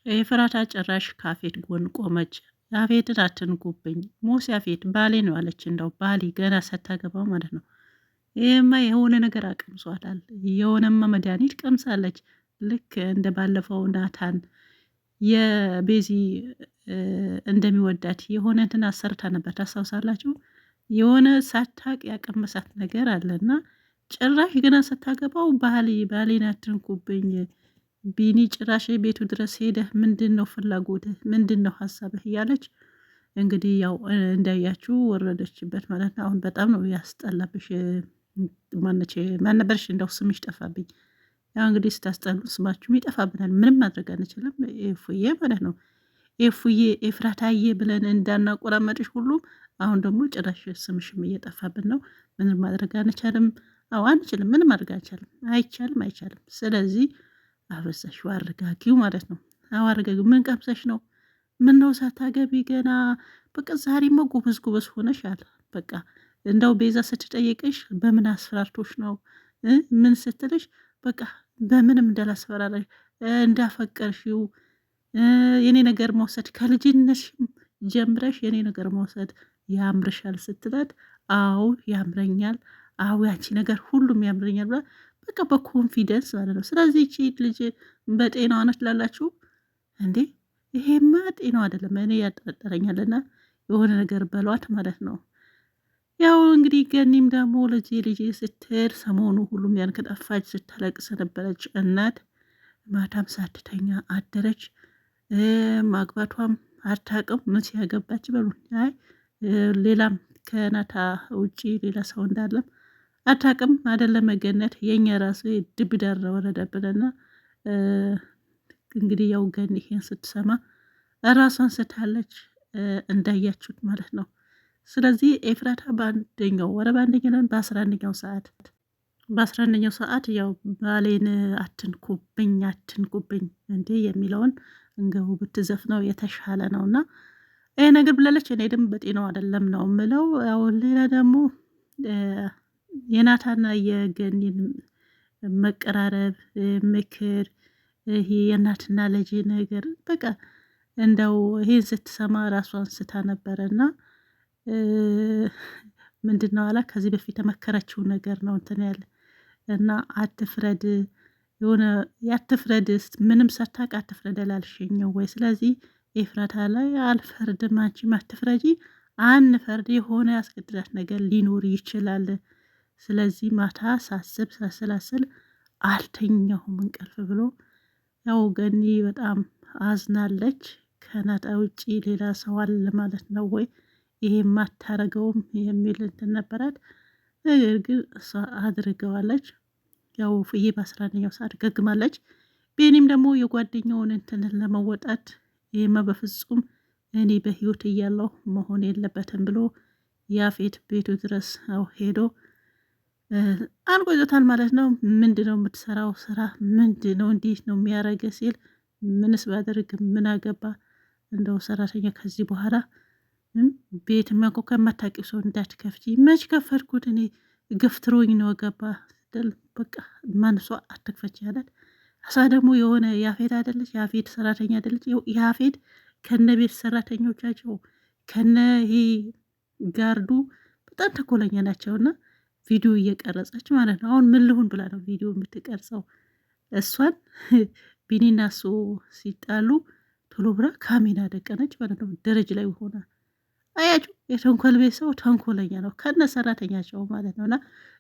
ኤፍራታ ጭራሽ ካፌት ጎን ቆመች። ያፌትን አትንኩብኝ ሞስ ያፌት ባሌ ነው አለች። እንደው ባሌ ገና ሳታገባው ማለት ነው። ይህማ የሆነ ነገር አቅምሷታል። የሆነማ መድኃኒት ቀምሳለች። ልክ እንደ ባለፈው ናታን የቤዚ እንደሚወዳት የሆነ እንትን አሰርታ ነበር ታስታውሳላችሁ። የሆነ ሳታቅ ያቀመሳት ነገር አለና ጭራሽ ገና ስታገባው ባሌን አትንኩብኝ ቢኒ ጭራሽ ቤቱ ድረስ ሄደህ ምንድን ነው ፍላጎትህ? ምንድን ነው ሀሳብህ? እያለች እንግዲህ ያው እንዳያችሁ ወረደችበት ማለት ነው። አሁን በጣም ነው ያስጠላብሽ። ማነበርሽ እንደው ስምሽ ጠፋብኝ። ያው እንግዲህ ስታስጠሉ ስማችሁም ይጠፋብናል። ምንም ማድረግ አንችልም። ኤፉዬ ማለት ነው። ኤፉዬ ኤፍራታዬ ብለን እንዳናቆራመጥሽ ሁሉም አሁን ደግሞ ጭራሽ ስምሽም እየጠፋብን ነው። ምንም ማድረግ አንችልም። አዎ አንችልም። ምንም ማድረግ አንችልም። አይቻልም። ስለዚህ አበዛሽው፣ አረጋጊው ማለት ነው። አዎ አረጋጊው። ምን ቀምሰሽ ነው? ምን ነው ሳታገቢ ገና? በቃ ዛሬማ ጎበዝ ሆነሻል። በቃ እንደው ቤዛ ስትጠይቅሽ በምን አስፈራርቶሽ ነው? ምን ስትልሽ በቃ በምንም እንዳላስፈራራሽ እንዳፈቀርሽው የኔ ነገር መውሰድ ከልጅነሽ ጀምረሽ የኔ ነገር መውሰድ ያምርሻል ስትላት፣ አዎ ያምረኛል፣ አዎ ያንቺ ነገር ሁሉም ያምረኛል ብላ በቃ በኮንፊደንስ ማለት ነው። ስለዚህ እቺ ልጅ በጤናዋ ነች ላላችሁ እንዴ? ይሄማ ጤናው አይደለም። እኔ ያጠረጠረኛልና የሆነ ነገር በሏት ማለት ነው። ያው እንግዲህ ገኒም ደግሞ ልጅ ስትሄድ ሰሞኑ ሁሉም ያን ከጠፋች ስታለቅስ ነበረች። እናት ማታም ሳትተኛ አደረች። ማግባቷም አታውቅም። ምን ሲያገባች በሉ አይ ሌላም ከናታ ውጪ ሌላ ሰው እንዳለም አታውቅም። አይደለም መገነት የኛ ራሱ ድብ ዳር ወረደብንና እንግዲህ ያው ገኒ ይሄን ስትሰማ ራሷን ስታለች እንዳያችሁት ማለት ነው። ስለዚህ ኤፍራታ በ11ኛው ሰዓት ያው ባሌን አትንኩብኝ እንዴ የሚለውን እንገቡ ብትዘፍነው የተሻለ ነው። እና ይሄ ነገር ብላለች። እኔ ደግሞ በጤናው አይደለም ነው ምለው። ያው ሌላ ደግሞ የናታና የገኒን መቀራረብ ምክር፣ ይሄ የእናትና ልጅ ነገር በቃ እንደው ይሄን ስትሰማ ራሷን ስታ ነበረና ምንድን ነው አላ ከዚህ በፊት የተመከረችው ነገር ነው እንትን ያለ እና አትፍረድ፣ የሆነ ያትፍረድ፣ ምንም ሳታውቅ አትፍረድ አላልሽኝም ወይ? ስለዚህ ኤፍራታ ላይ አልፈርድም፣ አንቺም አትፍረጂ፣ አንፈርድ፣ የሆነ ያስገድዳት ነገር ሊኖር ይችላል። ስለዚህ ማታ ሳስላስል አልተኛሁም እንቅልፍ ብሎ ያው ገኒ በጣም አዝናለች። ከናታ ውጪ ሌላ ሰው አለ ማለት ነው ወይ ይሄ ማታረገውም የሚል እንትን ነበራት። ነገር ግን እሷ አድርገዋለች። ያው ፍዬ በ11ኛው ሰዓት ገግማለች። ቤኒም ደግሞ የጓደኛውን እንትንን ለመወጣት ይሄማ በፍጹም እኔ በህይወት እያለሁ መሆን የለበትም ብሎ ያፌት ቤቱ ድረስ ሄዶ አንቆይቶታል ማለት ነው። ምንድን ነው የምትሰራው ስራ ምንድን ነው? እንዴት ነው የሚያረገ ሲል ምንስ ባደርግ ምን አገባ? እንደው ሰራተኛ ከዚህ በኋላ ቤት መኮ ከማታውቂው ሰው እንዳትከፍቺ። መች ከፈትኩት እኔ ገፍትሮኝ ነው ገባ ስትል በቃ ማንሷ አትክፈች ያላት እሷ ደግሞ የሆነ ያፌት አይደለች፣ ያፌት ሰራተኛ አይደለች። ያፌት ከነ ቤት ሰራተኞቻቸው ከነ ይሄ ጋርዱ በጣም ተኮለኛ ናቸውና ቪዲዮ እየቀረጸች ማለት ነው። አሁን ምን ልሁን ብላ ነው ቪዲዮ የምትቀርጸው? እሷን ቢኒና እሱ ሲጣሉ ቶሎ ብላ ካሜራ ደቀነች ማለት ነው። ደረጃ ላይ ሆና አያችሁ፣ የተንኮል ቤት ሰው ተንኮለኛ ነው ከነ ሰራተኛቸው ማለት ነውና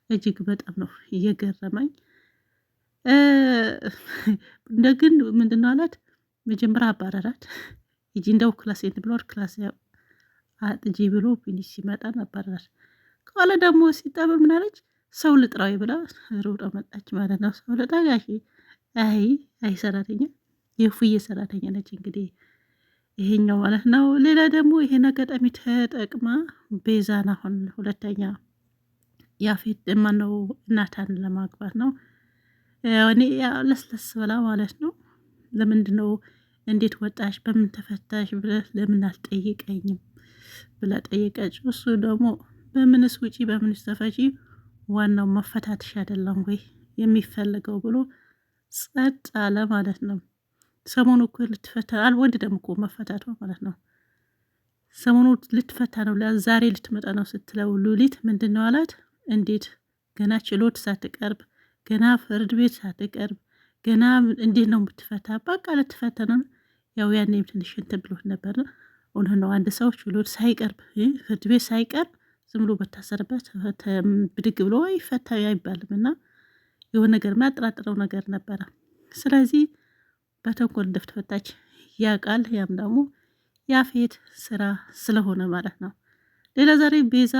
እጅግ በጣም ነው እየገረመኝ። እንደግን ምንድነው አላት መጀመሪያ አባረራት። እጂ እንደው ክላስ ብሎር ክላስ አጥጂ ብሎ ቢኒ ሲመጣ አባረራት። ከኋላ ደግሞ ሲጠብር ምን አለች? ሰው ልጥራዊ ብላ ሮጣ መጣች ማለት ነው። ሰው ልጣ ጋሺ አይ ሰራተኛ የፉዬ ሰራተኛ ነች እንግዲህ ይሄኛው ማለት ነው። ሌላ ደግሞ ይሄን አጋጣሚ ተጠቅማ ቤዛን አሁን ሁለተኛ ያፌት ማነው ናታን ለማግባት ነው። እኔ ለስለስ ብላ ማለት ነው። ለምንድን ነው እንዴት ወጣሽ በምን ተፈታሽ ብለህ ለምን አልጠይቀኝም ብላ ጠየቀች። እሱ ደግሞ በምንስ ውጪ በምንስ ተፈጪ ዋናው መፈታትሽ አይደለም ወይ የሚፈልገው ብሎ ጸጥ አለ ማለት ነው። ሰሞኑ እኮ ልትፈታ አልወደደም እኮ መፈታቷ ማለት ነው። ሰሞኑ ልትፈታ ነው፣ ዛሬ ልትመጣ ነው ስትለው ሉሊት ምንድን ነው አላት። እንዴት ገና ችሎት ሳትቀርብ ገና ፍርድ ቤት ሳትቀርብ ገና እንዴት ነው የምትፈታ? በቃ ልትፈታ ነው። ያው ያኔም ትንሽ እንትን ብሎት ነበር። እውነት ነው። አንድ ሰው ችሎት ሳይቀርብ ፍርድ ቤት ሳይቀርብ ዝም ብሎ በታሰረበት ብድግ ብሎ ይፈታ አይባልም። እና የሆነ ነገር የሚያጠራጥረው ነገር ነበረ። ስለዚህ በተንኮል እንደተፈታች ያውቃል። ያም ደግሞ ያፌት ስራ ስለሆነ ማለት ነው። ሌላ ዛሬ ቤዛ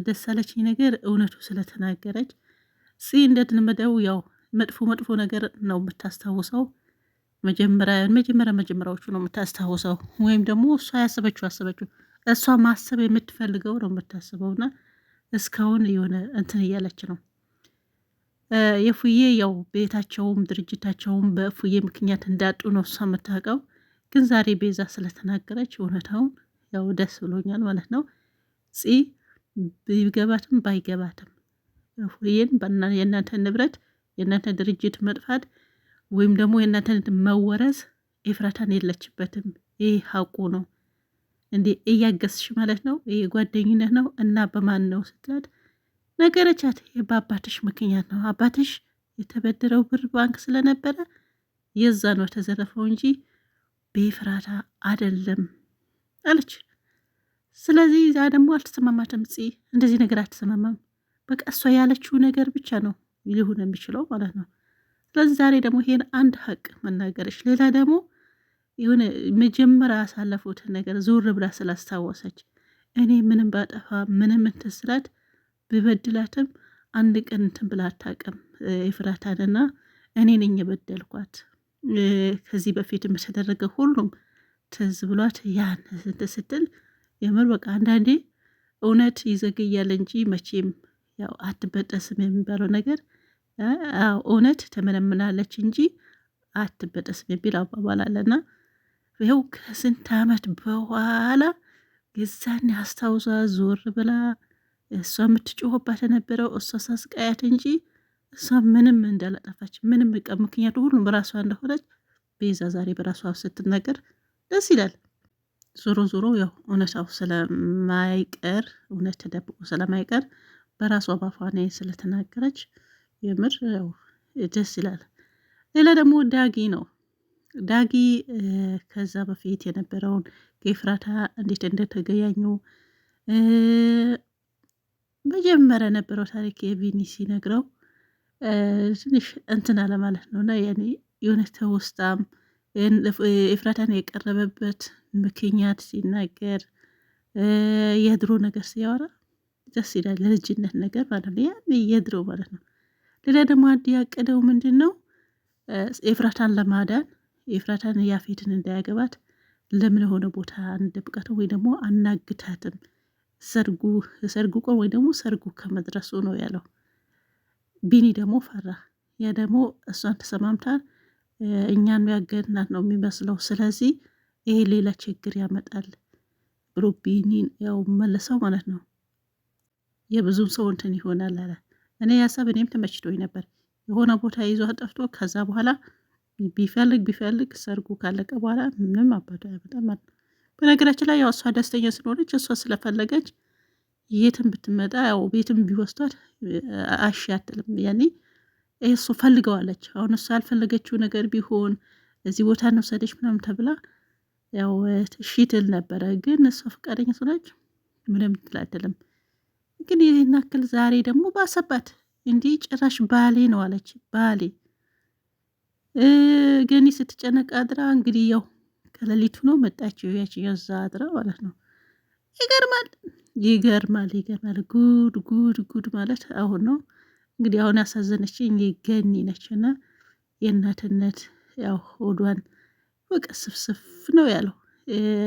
ደስ ያለችኝ ነገር እውነቱ ስለተናገረች እንደተለመደው ያው መጥፎ ነገር ነው የምታስታውሰው። መጀመሪያዎቹ ነው የምታስታውሰው፣ ወይም ደግሞ እሷ ያሰበችው እሷ ማሰብ የምትፈልገው ነው የምታስበውና እስካሁን የሆነ እንትን እያለች ነው። የፉዬ ያው ቤታቸውም ድርጅታቸውም በፉዬ ምክንያት እንዳጡ ነው እሷ የምታውቀው። ግን ዛሬ ቤዛ ስለተናገረች እውነታውን ያው ደስ ብሎኛል ማለት ነው። ቢገባትም ባይገባትም ፉዬን የእናንተ ንብረት የእናንተ ድርጅት መጥፋት ወይም ደግሞ የእናንተ መወረዝ ኤፍራታን የለችበትም። ይህ ሀቁ ነው። እንዴ እያገስሽ ማለት ነው። ይህ ጓደኝነት ነው እና በማን ነው ስትላት ነገረቻት። በአባትሽ ምክንያት ነው። አባትሽ የተበደረው ብር ባንክ ስለነበረ የዛ ነው ተዘረፈው እንጂ በኤፍራታ አይደለም አለች። ስለዚህ ዛ ደግሞ አልተሰማማትም። እንደዚህ ነገር አልተሰማማም። በቃ እሷ ያለችው ነገር ብቻ ነው ሊሆን የሚችለው ማለት ነው። ስለዚህ ዛሬ ደግሞ ይሄን አንድ ሀቅ መናገረች፣ ሌላ ደግሞ የሆነ መጀመሪያ ያሳለፉትን ነገር ዞር ብላ ስላስታወሰች እኔ ምንም ባጠፋ ምንም እንትን ስላት ብበድላትም አንድ ቀን እንትን ብላ አታውቅም ኤፍራታንና እኔ ነኝ የበደልኳት። ከዚህ በፊት የተደረገ ሁሉም ትዝ ብሏት ያን ስትል የምር በቃ አንዳንዴ እውነት ይዘገያል እንጂ መቼም ያው አትበጠስም የሚባለው ነገር እውነት ተመለምናለች እንጂ አትበጠስም የሚል አባባል አለና ይኸው ከስንት ዓመት በኋላ የዛኔ አስታውሳ ዞር ብላ እሷ የምትጮህባት የነበረው እሷ ሳስቃያት እንጂ እሷ ምንም እንዳላጠፋች ምንም ምክንያቱ ሁሉም በራሷ እንደሆነች ቤዛ ዛሬ በራሷ ስትናገር ደስ ይላል። ዞሮ ያው እውነታው ስለማይቀር እውነት ተደብቆ ስለማይቀር በራሷ ባፏኔ ስለተናገረች የምር ደስ ይላል። ሌላ ደግሞ ዳጊ ነው። ዳጊ ከዛ በፊት የነበረውን ከኤፍራታ እንዴት እንደተገያኙ መጀመሪያ የነበረው ታሪክ የቪኒ ሲነግረው ትንሽ እንትን አለ ማለት ነው። እና ያኔ የሆነ ተውስጣም ኤፍራታን የቀረበበት ምክንያት ሲናገር የድሮ ነገር ሲያወራ ደስ ይላል። ለልጅነት ነገር ማለት ነው። ያኔ የድሮ ማለት ነው። ሌላ ደግሞ አንድ ያቀደው ምንድን ነው? ኤፍራታን ለማዳን ኤፍራታን ያፌትን እንዳያገባት ለምን የሆነ ቦታ አንደብቃትም ወይ ደግሞ አናግታትም፣ ሰርጉ ቆን ወይ ደግሞ ሰርጉ ከመድረሱ ነው ያለው። ቢኒ ደግሞ ፈራ። ያ ደግሞ እሷን ተሰማምታ እኛን ያገድናት ነው የሚመስለው። ስለዚህ ይሄ ሌላ ችግር ያመጣል ብሎ ቢኒን ያው መለሰው ማለት ነው። የብዙም ሰው እንትን ይሆናል አለ። እኔ ያሳብ እኔም ተመችቶኝ ነበር። የሆነ ቦታ ይዞ ጠፍቶ ከዛ በኋላ ቢፈልግ ሰርጉ ካለቀ በኋላ ምንም አባዶ አይመጣም ማለት ነው። በነገራችን ላይ ያው እሷ ደስተኛ ስለሆነች እሷ ስለፈለገች የትም ብትመጣ ያው ቤትም ቢወስዷት አሺ አትልም። ያኔ እሱ ፈልገዋለች። አሁን እሷ ያልፈለገችው ነገር ቢሆን እዚህ ቦታ እንውሰደች ምናምን ተብላ ያው እሺ ትል ነበረ። ግን እሷ ፈቃደኛ ስለሆነች ምንም ትላደለም። ግን ይህን ያክል ዛሬ ደግሞ ባሰባት። እንዲህ ጭራሽ ባሌ ነው አለች። ባሌ ገኒ ስትጨነቅ አድራ እንግዲህ ያው ከሌሊቱ ነው መጣችው ያችኛው እዛ አድራ ማለት ነው። ይገርማል። ጉድ ማለት አሁን ነው እንግዲህ። አሁን ያሳዘነችኝ ገኒ ነችና የእናትነት ያው ሆዷን በቃ ስፍስፍ ነው ያለው።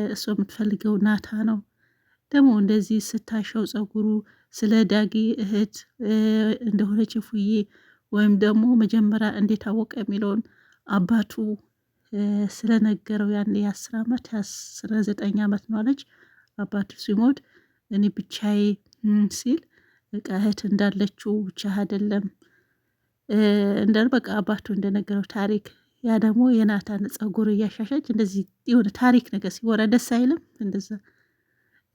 እሷ የምትፈልገው ናታ ነው ደግሞ እንደዚህ ስታሸው ጸጉሩ ስለ ዳጊ እህት እንደሆነች ፉዬ ወይም ደግሞ መጀመሪያ እንዴት አወቀ የሚለውን አባቱ ስለነገረው ያን የ10 ዓመት የ19 ዓመት ነው አለች። አባቱ ሲሞት እኔ ብቻዬ ሲል በቃ እህት እንዳለችው ብቻ አይደለም እንዳል በቃ አባቱ እንደነገረው ታሪክ ያ ደግሞ የናታን ጸጉር እያሻሻች እንደዚህ የሆነ ታሪክ ነገር ሲወራ ደስ አይልም? እንደዛ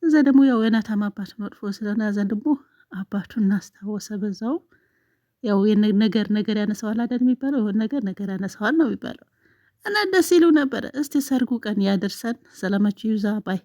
እዛ ደግሞ ያው የናታም አባት መጥፎ ስለሆነ ያዘን ደግሞ አባቱን እናስታወሰ በዛው ያው ነገር ያነሳዋል አይደል የሚባለው የሆነ ነገር ያነሳዋል ነው የሚባለው። እና ደስ ይሉ ነበረ። እስቲ ሰርጉ ቀን ያደርሰን። ሰላማችሁ ይብዛ ባይ